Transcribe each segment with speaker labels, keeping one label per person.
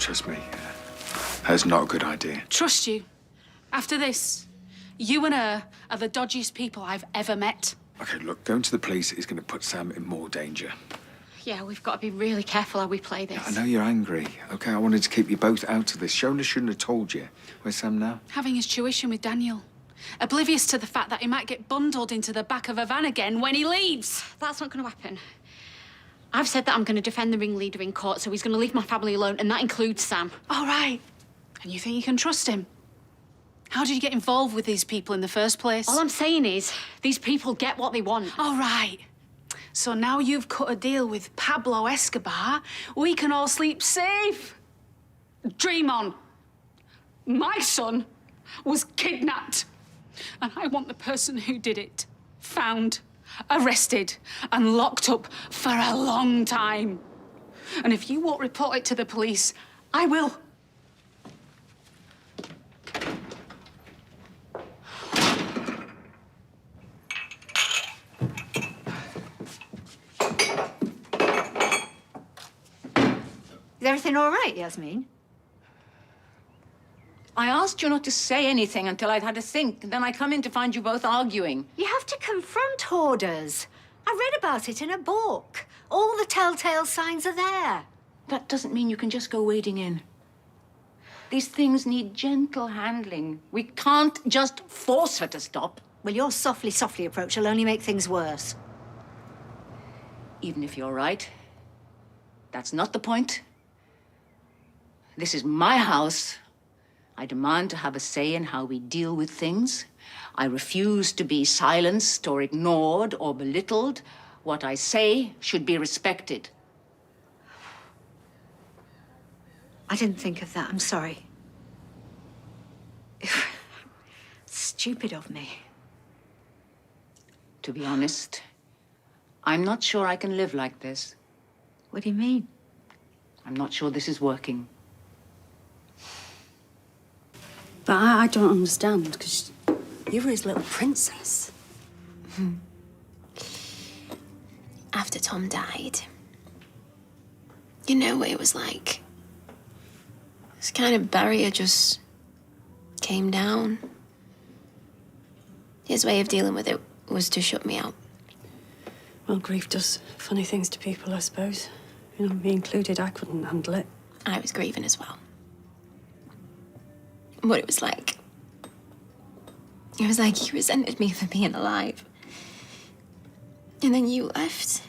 Speaker 1: trust me. That's not a good idea.
Speaker 2: Trust you? After this, you and her are the dodgiest people I've ever met.
Speaker 1: Okay, look, going to the police is going to put Sam in more danger.
Speaker 2: Yeah, we've got to be really careful how we play this.
Speaker 1: I know you're angry. Okay, I wanted to keep you both out of this. Shona shouldn't have told you. Where's Sam now?
Speaker 2: Having his tuition with Daniel. Oblivious to the fact that he might get bundled into the back of a van again when he leaves.
Speaker 3: That's not going to happen. I've said that I'm going to defend the ringleader in court, so he's going to leave my family alone, and that includes Sam.
Speaker 2: All right. And you think you can trust him? How did you get involved with these people in the first place?
Speaker 3: All I'm saying is, these people get what they want.
Speaker 2: All right. So now you've cut a deal with Pablo Escobar, we can all sleep safe. Dream on. My son was kidnapped. And I want the person who did it found, arrested, and locked up for a long time. And if you won't report it to the police, I will.
Speaker 4: Is everything all right, Yasmin?
Speaker 5: I asked you not to say anything until I'd had a think, and then I come in to find you both arguing.
Speaker 4: You have to confront hoarders. I read about it in a book. All the telltale signs are there.
Speaker 5: That doesn't mean you can just go wading in. These things need gentle handling. We can't just force her to stop.
Speaker 4: Well, your softly approach will only make things worse.
Speaker 5: Even if you're right, that's not the point. This is my house. I demand to have a say in how we deal with things. I refuse to be silenced or ignored or belittled. What I say should be respected.
Speaker 4: I didn't think of that. I'm sorry. Stupid of me.
Speaker 5: To be honest, I'm not sure I can live like this.
Speaker 4: What do you mean?
Speaker 5: I'm not sure this is working.
Speaker 6: But I don't understand, because you were his little princess.
Speaker 7: After Tom died, you know what it was like? This kind of barrier just came down. His way of dealing with it was to shut me out.
Speaker 6: Well, grief does funny things to people, I suppose. You know, me included, I couldn't handle it.
Speaker 7: I was grieving as well. What it was like. It was like he resented me for being alive. And then you left.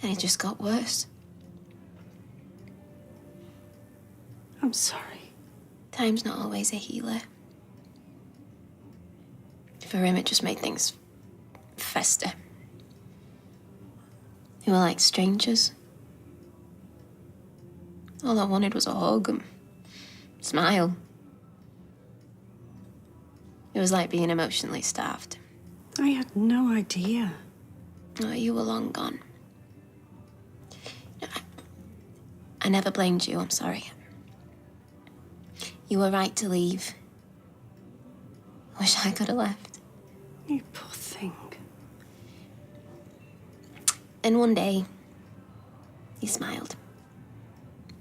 Speaker 7: And it just got worse.
Speaker 6: I'm sorry.
Speaker 7: Time's not always a healer. For him, it just made things fester. We were like strangers. All I wanted was a hug and smile. It was like being emotionally starved.
Speaker 6: I had no idea.
Speaker 7: Oh, you were long gone. No, I never blamed you, I'm sorry. You were right to leave. Wish I could have left.
Speaker 6: You poor thing.
Speaker 7: And one day, he smiled.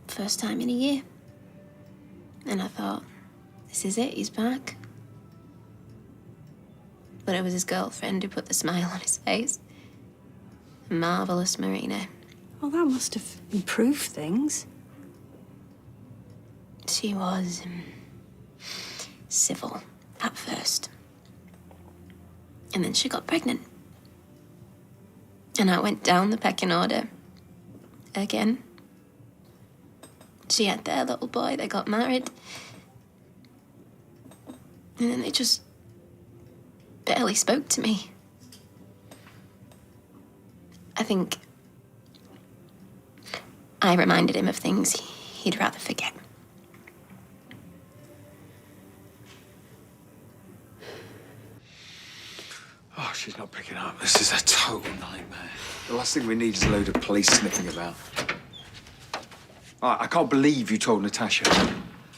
Speaker 7: First time in a year. And I thought, this is it, he's back. But it was his girlfriend who put the smile on his face. Marvelous Marina.
Speaker 6: Well, that must have improved things.
Speaker 7: She was civil at first. And then she got pregnant. And I went down the pecking order again. She had their little boy, they got married. And then they just barely spoke to me. I think I reminded him of things he'd rather forget.
Speaker 1: Oh, she's not picking up. This is a total nightmare. The last thing we need is a load of police sniffing about. I can't believe you told Natasha.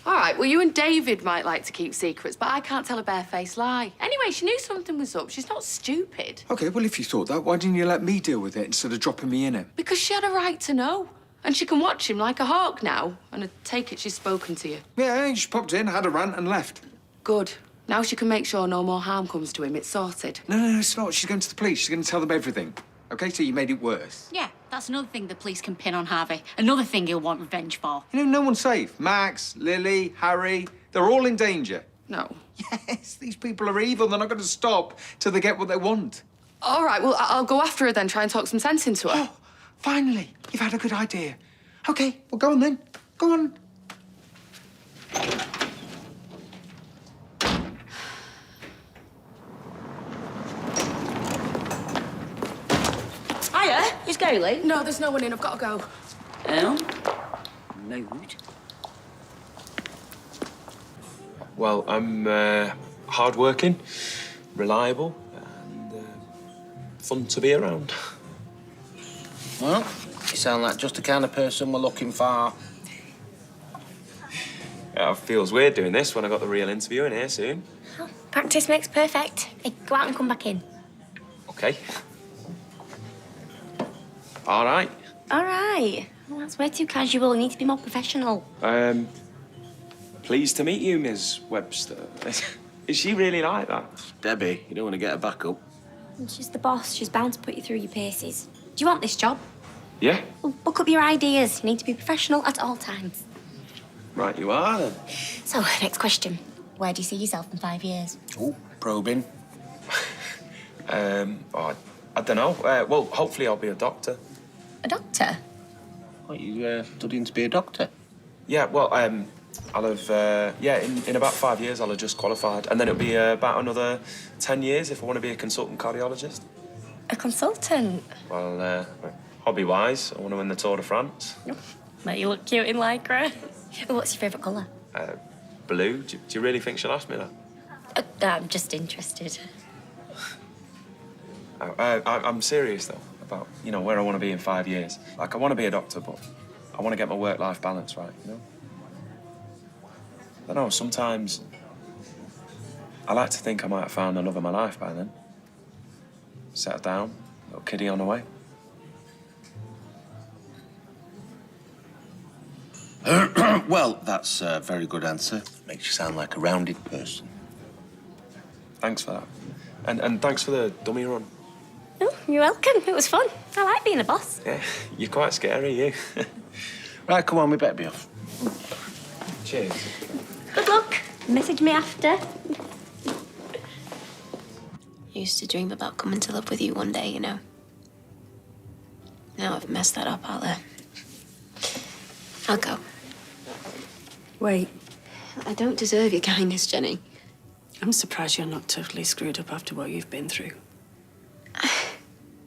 Speaker 8: All right, well, you and David might like to keep secrets, but I can't tell a barefaced lie. Anyway, she knew something was up. She's not stupid.
Speaker 1: Okay, well, if you thought that, why didn't you let me deal with it instead of dropping me in it?
Speaker 8: Because she had a right to know. And she can watch him like a hawk now. And I take it she's spoken to you.
Speaker 1: Yeah, he just popped in, had a rant and left.
Speaker 8: Good. Now she can make sure no more harm comes to him. It's sorted.
Speaker 1: No, it's not. She's going to the police. She's going to tell them everything. OK, so you made it worse.
Speaker 3: Yeah, that's another thing the police can pin on Harvey. Another thing he'll want revenge for.
Speaker 1: You know, no one's safe. Max, Lily, Harry, they're all in danger.
Speaker 8: No.
Speaker 1: Yes, these people are evil. They're not going to stop till they get what they want.
Speaker 8: All right, well, I'll go after her then, try and talk some sense into her.
Speaker 1: Oh, finally, you've had a good idea. OK, well, go on then. Go on.
Speaker 9: Hiya, is Gary late?
Speaker 8: No, there's no one in. I've got to go.
Speaker 9: Oh? Nude.
Speaker 10: Well, I'm hard-working, reliable, and fun to be around.
Speaker 9: Well, you sound like just the kind of person we're looking for.
Speaker 10: Yeah, it feels weird doing this when I got the real interview in here soon.
Speaker 7: Oh, practice makes perfect. Hey, go out and come back in.
Speaker 10: OK. All right.
Speaker 7: All right. Well, that's way too casual. You need to be more professional.
Speaker 10: Pleased to meet you, Ms. Webster. Is she really like that?
Speaker 9: Debbie, you don't want to get her back up.
Speaker 7: She's the boss. She's bound to put you through your paces. Do you want this job?
Speaker 10: Yeah?
Speaker 7: Well, book up your ideas. You need to be professional at all times.
Speaker 10: Right, you are, then.
Speaker 7: So, next question. Where do you see yourself in 5 years?
Speaker 9: Oh, probing.
Speaker 10: I don't know. Well, hopefully I'll be a doctor.
Speaker 7: A doctor?
Speaker 9: What, you studying to be a doctor?
Speaker 10: Yeah, well, I'll have, in about 5 years I'll have just qualified. And then it'll be about another 10 years if I want to be a consultant cardiologist.
Speaker 7: A consultant?
Speaker 10: Well, hobby-wise, I want to win the Tour de France.
Speaker 7: Mate, you look cute in lycra. What's your favourite colour?
Speaker 10: Blue? Do you really think she'll ask me that?
Speaker 7: I'm just interested.
Speaker 10: I'm serious, though, about, where I want to be in 5 years. Like, I want to be a doctor, but I want to get my work-life balance right, I don't know, sometimes I like to think I might have found the love of my life by then. Settled down, little kiddie on the way.
Speaker 9: Well, that's a very good answer. Makes you sound like a rounded person.
Speaker 10: Thanks for that. And thanks for the dummy run.
Speaker 7: Oh, you're welcome. It was fun. I like being a boss.
Speaker 10: Yeah, you're quite scary, you.
Speaker 9: Right, come on, we better be off.
Speaker 10: Cheers.
Speaker 7: Good luck. Message me after. I used to dream about coming to live with you one day, Now I've messed that up, I'll go.
Speaker 6: Wait,
Speaker 7: I don't deserve your kindness, Jenny.
Speaker 6: I'm surprised you're not totally screwed up after what you've been through.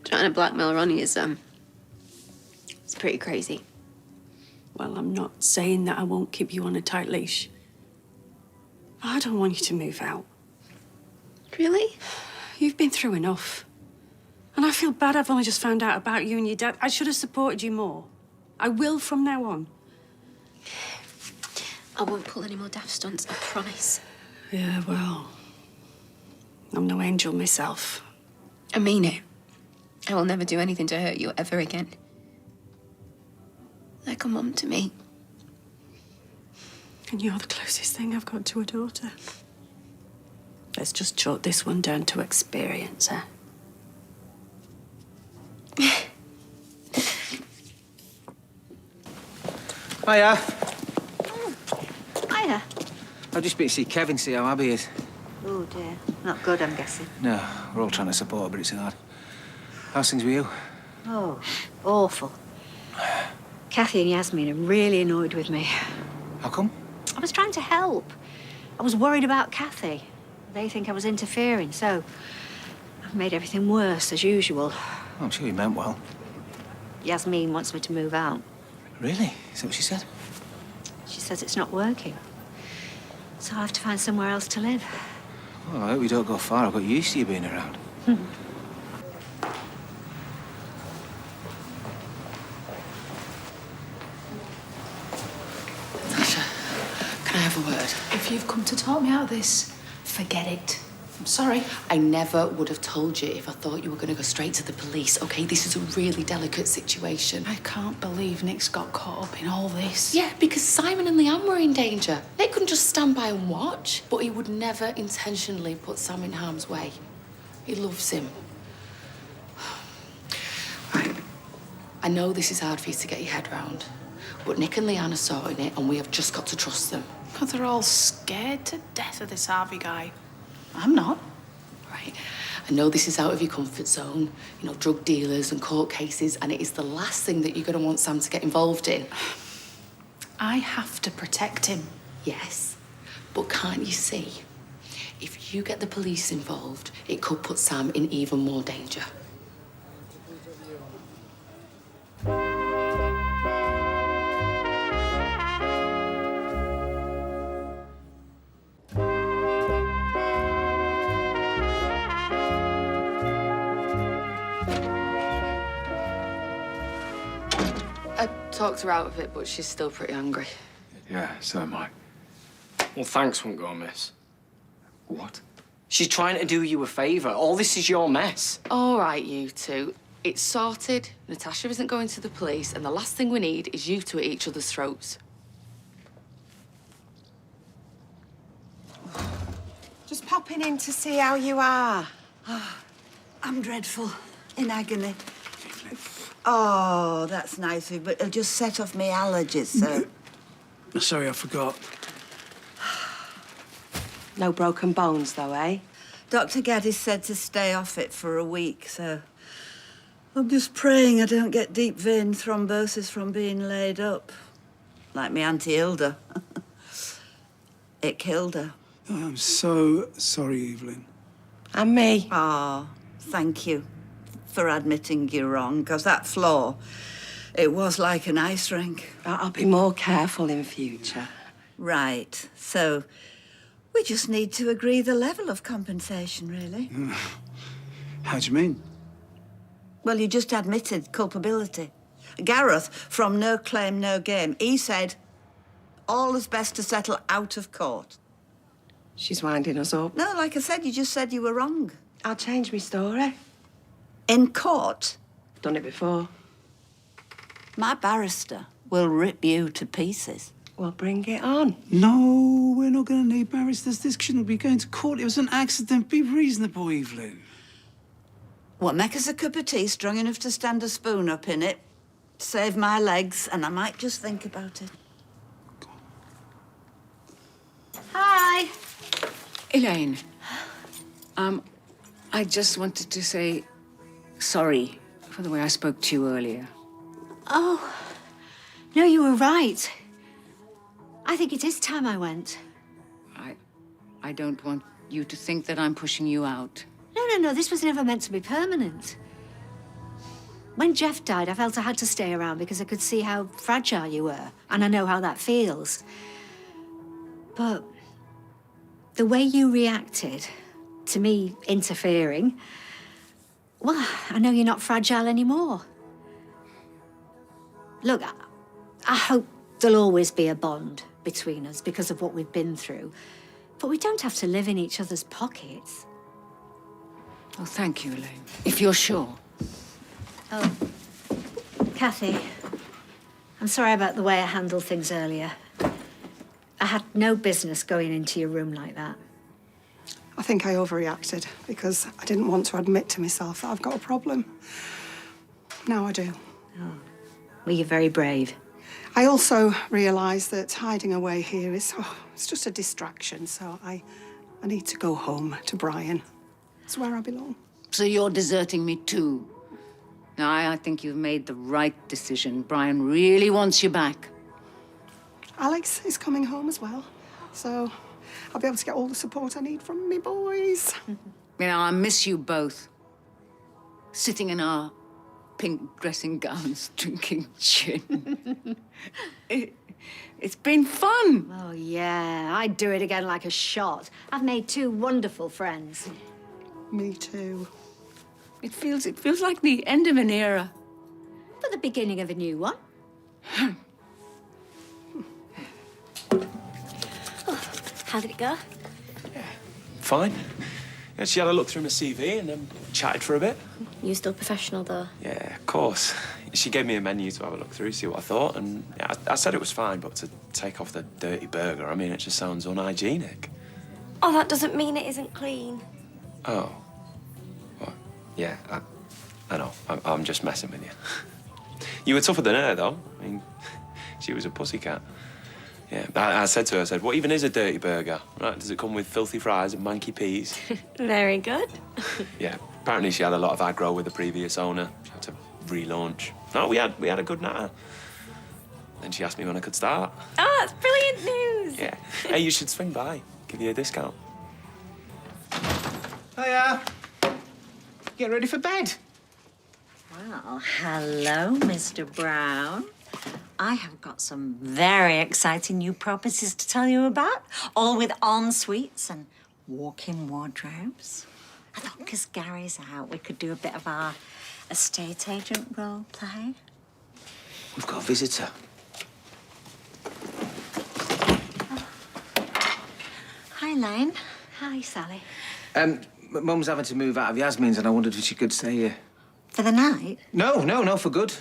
Speaker 7: Trying to blackmail Ronnie is, it's pretty crazy.
Speaker 6: Well, I'm not saying that I won't keep you on a tight leash. I don't want you to move out.
Speaker 7: Really?
Speaker 6: You've been through enough. And I feel bad I've only just found out about you and your dad. I should have supported you more. I will from now on.
Speaker 7: I won't pull any more daft stunts, I promise.
Speaker 6: Yeah, well, I'm no angel myself.
Speaker 7: I mean it. I will never do anything to hurt you ever again. Like a mum to me.
Speaker 6: And you're the closest thing I've got to a daughter. Let's just chalk this one down to experience, huh?
Speaker 11: Hiya.
Speaker 4: Hiya.
Speaker 11: I've just been to see Kevin, see how Abby is.
Speaker 4: Oh, dear. Not good, I'm guessing.
Speaker 11: No, we're all trying to support her, but it's hard. How's things with you?
Speaker 4: Oh, awful. Kathy and Yasmin are really annoyed with me.
Speaker 11: How come?
Speaker 4: I was trying to help. I was worried about Kathy. They think I was interfering, so I've made everything worse, as usual.
Speaker 11: Oh, I'm sure you meant well.
Speaker 4: Yasmin wants me to move out.
Speaker 11: Really? Is that what she said?
Speaker 4: She says it's not working. So I have to find somewhere else to live.
Speaker 11: Well, I hope we don't go far. I've got used to you being around.
Speaker 8: Tasha, can I have a word?
Speaker 2: If you've come to talk me out of this, forget it.
Speaker 8: I'm sorry. I never would have told you if I thought you were going to go straight to the police, OK? This is a really delicate situation.
Speaker 2: I can't believe Nick's got caught up in all this.
Speaker 8: Yeah, because Simon and Leanne were in danger. They couldn't just stand by and watch, but he would never intentionally put Sam in harm's way. He loves him. Right. I know this is hard for you to get your head round, but Nick and Leanne are sorting it, and we have just got to trust them.
Speaker 2: God, they're all scared to death of this Harvey guy. I'm not.
Speaker 8: Right. I know this is out of your comfort zone, you know, drug dealers and court cases, and it is the last thing that you're going to want Sam to get involved in.
Speaker 2: I have to protect him.
Speaker 8: Yes, but can't you see? If you get the police involved, it could put Sam in even more danger. I talked her out of it, but she's still pretty angry.
Speaker 1: Yeah, so am I.
Speaker 12: Well, thanks won't go amiss.
Speaker 1: What?
Speaker 12: She's trying to do you a favour. All this is your mess.
Speaker 8: All right, you two. It's sorted. Natasha isn't going to the police, and the last thing we need is you two at each other's throats.
Speaker 13: Just popping in to see how you are.
Speaker 14: I'm dreadful. In agony. Oh, that's nice of you, but it'll just set off me allergies, so...
Speaker 11: Sorry, I forgot.
Speaker 13: No broken bones, though, eh?
Speaker 14: Dr. Gaddis said to stay off it for a week, so... I'm just praying I don't get deep vein thrombosis from being laid up. Like me Auntie Hilda. It killed her.
Speaker 11: Oh, I'm so sorry, Evelyn.
Speaker 13: And me.
Speaker 14: Oh, thank you for admitting you're wrong, because that floor, it was like an ice rink.
Speaker 13: I'll be more careful in future.
Speaker 14: Right, so we just need to agree the level of compensation, really.
Speaker 11: How do you mean?
Speaker 14: Well, you just admitted culpability. Gareth, from No Claim, No Game, he said all is best to settle out of court.
Speaker 13: She's winding us up.
Speaker 14: No, like I said, you just said you were wrong.
Speaker 13: I'll change my story.
Speaker 14: In court?
Speaker 13: Done it before.
Speaker 14: My barrister will rip you to pieces.
Speaker 13: Well, bring it on.
Speaker 11: No, we're not going to need barristers. This shouldn't be going to court. It was an accident. Be reasonable, Evelyn.
Speaker 14: What, make us a cup of tea strong enough to stand a spoon up in it? Save my legs, and I might just think about it.
Speaker 2: Hi.
Speaker 5: Elaine, I just wanted to say sorry for the way I spoke to you earlier.
Speaker 4: Oh, no, you were right. I think it is time I went.
Speaker 5: I don't want you to think that I'm pushing you out.
Speaker 4: No, this was never meant to be permanent. When Jeff died, I felt I had to stay around because I could see how fragile you were, and I know how that feels. But the way you reacted to me interfering, well, I know you're not fragile anymore. Look, I hope there'll always be a bond between us because of what we've been through, but we don't have to live in each other's pockets.
Speaker 5: Oh, thank you, Elaine. If you're sure.
Speaker 4: Oh, Kathy, I'm sorry about the way I handled things earlier. I had no business going into your room like that.
Speaker 13: I think I overreacted because I didn't want to admit to myself that I've got a problem. Now I do.
Speaker 4: Oh, well, you're very brave.
Speaker 13: I also realised that hiding away here is, it's just a distraction, so I need to go home to Brian. It's where I belong.
Speaker 5: So you're deserting me too? No, I think you've made the right decision. Brian really wants you back.
Speaker 13: Alex is coming home as well, so I'll be able to get all the support I need from me boys.
Speaker 5: You know, I miss you both. Sitting in our pink dressing gowns, drinking gin. It's been fun.
Speaker 4: Oh, yeah, I'd do it again like a shot. I've made 2 wonderful friends.
Speaker 13: Me too.
Speaker 5: It feels like the end of an era.
Speaker 4: But the beginning of a new one. Oh, how did it go?
Speaker 10: Fine. Yeah, she had a look through my CV and chatted for a bit.
Speaker 7: You still professional, though?
Speaker 10: Yeah, of course. She gave me a menu to have a look through, see what I thought, and yeah, I said it was fine, but to take off the dirty burger, I mean, it just sounds unhygienic.
Speaker 15: Oh, that doesn't mean it isn't clean.
Speaker 10: Oh. What? Yeah, I know. I'm just messing with you. You were tougher than her, though. I mean, she was a pussycat. Yeah, I said to her, I said, what even is a dirty burger? Right, does it come with filthy fries and manky peas?
Speaker 15: Very good.
Speaker 10: Yeah, apparently she had a lot of aggro with the previous owner. She had to relaunch. No, we had a good natter. Then she asked me when I could start.
Speaker 15: Oh, that's brilliant news.
Speaker 10: Yeah. Hey, you should swing by. Give you a discount.
Speaker 11: Hiya. Get ready for bed.
Speaker 16: Well, hello, Mr. Brown. I have got some very exciting new properties to tell you about, all with en-suites and walk-in wardrobes. I thought because Gary's out, we could do a bit of our estate agent role play.
Speaker 11: We've got a visitor.
Speaker 16: Hi, Lane.
Speaker 4: Hi, Sally.
Speaker 11: Mum's having to move out of Yasmin's and I wondered if she could stay here.
Speaker 16: For the night?
Speaker 11: No, for good.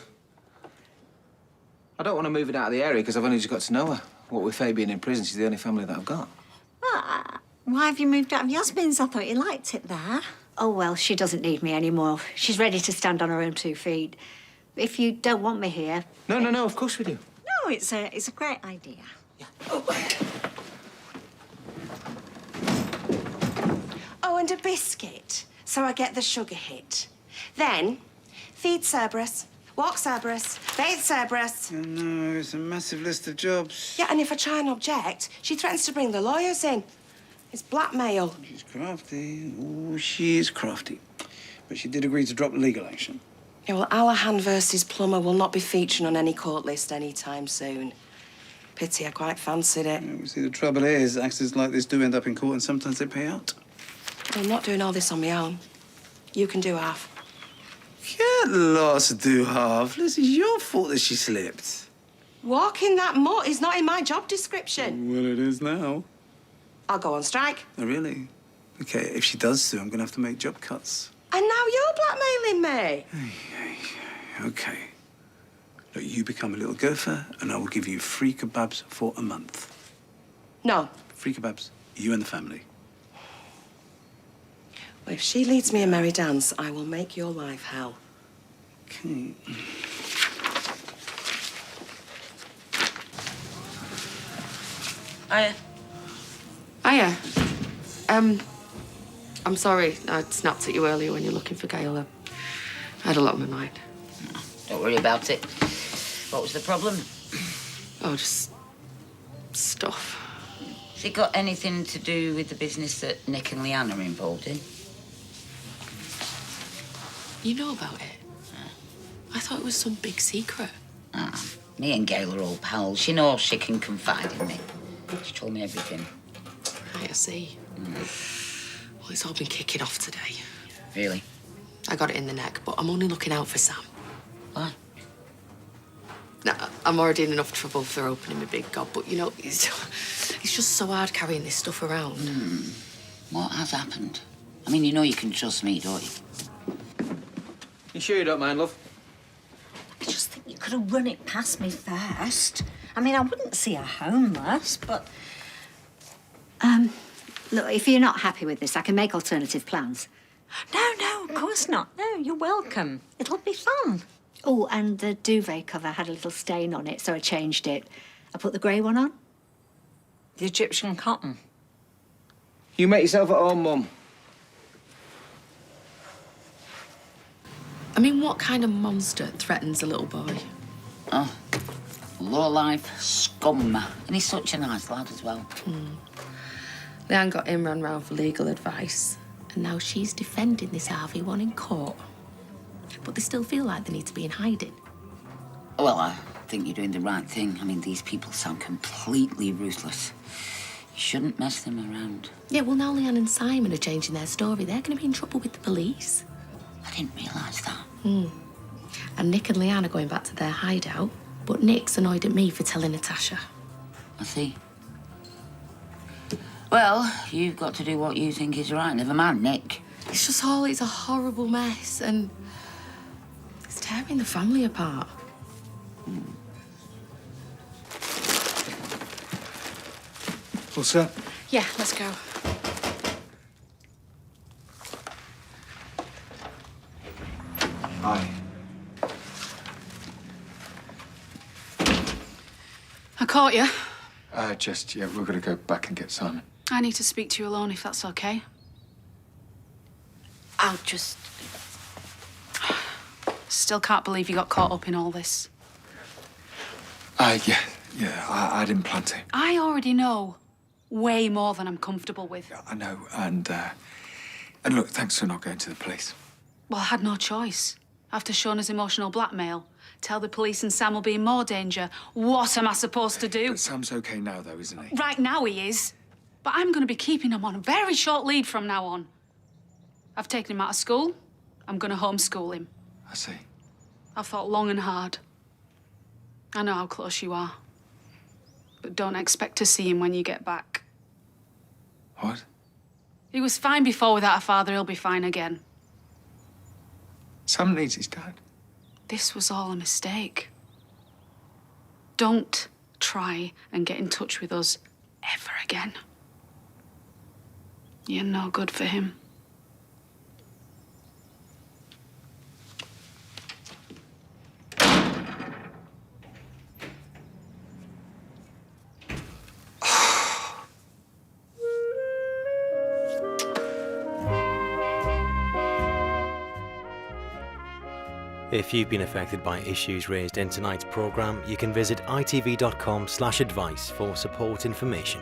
Speaker 11: I don't want to move it out of the area because I've only just got to know her. What with Faye being in prison, she's the only family that I've got.
Speaker 16: Well, why have you moved out of Yasmin's? I thought you liked it there.
Speaker 4: Oh, well, she doesn't need me anymore. She's ready to stand on her own 2 feet. If you don't want me here...
Speaker 11: No, of course we do.
Speaker 16: No, it's a great idea.
Speaker 15: Oh, and a biscuit, so I get the sugar hit. Then, feed Cerberus, walk Cerberus, bathe Cerberus.
Speaker 11: Oh, no, it's a massive list of jobs.
Speaker 15: Yeah, and if I try and object, she threatens to bring the lawyers in. It's blackmail.
Speaker 11: She's crafty. Oh, she is crafty. But she did agree to drop legal action.
Speaker 15: Yeah, well, Allahan versus Plummer will not be featuring on any court list anytime soon. Pity, I quite fancied it.
Speaker 11: Yeah, see, the trouble is, accidents like this do end up in court and sometimes they pay out.
Speaker 15: I'm not doing all this on my own. You can do half.
Speaker 11: Get lost, do half. This is your fault that she slipped.
Speaker 15: Walking that mutt is not in my job description.
Speaker 11: Well, it is now.
Speaker 15: I'll go on strike.
Speaker 11: Oh, really? OK, if she does sue, I'm going to have to make job cuts.
Speaker 15: And now you're blackmailing me.
Speaker 11: OK. Look, you become a little gopher, and I will give you free kebabs for a month.
Speaker 15: No.
Speaker 11: Free kebabs, you and the family.
Speaker 15: Well, if she leads me a merry dance, I will make your life hell.
Speaker 11: OK.
Speaker 8: Hiya. I'm sorry I snapped at you earlier when you're looking for Gail. I had a lot on my mind.
Speaker 5: Don't worry about it. What was the problem?
Speaker 8: Oh, just stuff.
Speaker 5: Has it got anything to do with the business that Nick and Leanne are involved in?
Speaker 8: You know about it? I thought it was some big secret.
Speaker 5: Me and Gail are all pals. She knows she can confide in me. She told me everything.
Speaker 8: Right, I see. Well, it's all been kicking off today.
Speaker 5: Really?
Speaker 8: I got it in the neck, but I'm only looking out for Sam.
Speaker 5: Why?
Speaker 8: Now, I'm already in enough trouble for opening my big gob, but, you know, it's just so hard carrying this stuff around.
Speaker 5: What has happened? I mean, you know you can trust me, don't you?
Speaker 11: You sure you don't mind, love?
Speaker 16: I just think you could have run it past me first. I mean, I wouldn't see her homeless, but...
Speaker 4: Look, if you're not happy with this, I can make alternative plans.
Speaker 16: No, of course not. No, you're welcome. It'll be fun.
Speaker 4: Oh, and the duvet cover had a little stain on it, so I changed it. I put the grey one on.
Speaker 16: The Egyptian cotton.
Speaker 11: You make yourself at home, Mum.
Speaker 8: I mean, what kind of monster threatens a little boy?
Speaker 5: Oh, low-life scum. And he's such a nice lad as well.
Speaker 8: Leanne got him run round for legal advice, and now she's defending this Harvey one in court. But they still feel like they need to be in hiding.
Speaker 5: Well, I think you're doing the right thing. I mean, these people sound completely ruthless. You shouldn't mess them around.
Speaker 8: Yeah, well, now Leanne and Simon are changing their story. They're going to be in trouble with the police.
Speaker 5: I didn't realise that.
Speaker 8: And Nick and Leanne are going back to their hideout, but Nick's annoyed at me for telling Natasha.
Speaker 5: I see.
Speaker 17: Well, you've got to do what you think is right. Never mind Nick.
Speaker 8: It's a horrible mess, and it's tearing the family apart.
Speaker 1: What's that?
Speaker 2: Yeah, let's go.
Speaker 1: Hi.
Speaker 2: I caught you.
Speaker 1: Yeah, we're gonna go back and get Simon.
Speaker 2: I need to speak to you alone, if that's okay.
Speaker 3: I'll just...
Speaker 2: Still can't believe you got caught up in all this.
Speaker 1: Yeah, I didn't plan to.
Speaker 2: I already know way more than I'm comfortable with.
Speaker 1: I know, and look, thanks for not going to the police.
Speaker 2: Well, I had no choice. After Shauna's emotional blackmail, tell the police and Sam will be in more danger. What am I supposed to do?
Speaker 1: But Sam's okay now, though, isn't he?
Speaker 2: Right now he is. But I'm going to be keeping him on a very short lead from now on. I've taken him out of school. I'm going to homeschool him.
Speaker 1: I see.
Speaker 2: I've thought long and hard. I know how close you are. But don't expect to see him when you get back.
Speaker 1: What?
Speaker 2: He was fine before without a father. He'll be fine again.
Speaker 1: Sam needs his dad.
Speaker 2: This was all a mistake. Don't try and get in touch with us ever again. You're no good for him.
Speaker 18: If you've been affected by issues raised in tonight's programme, you can visit itv.com/advice for support information.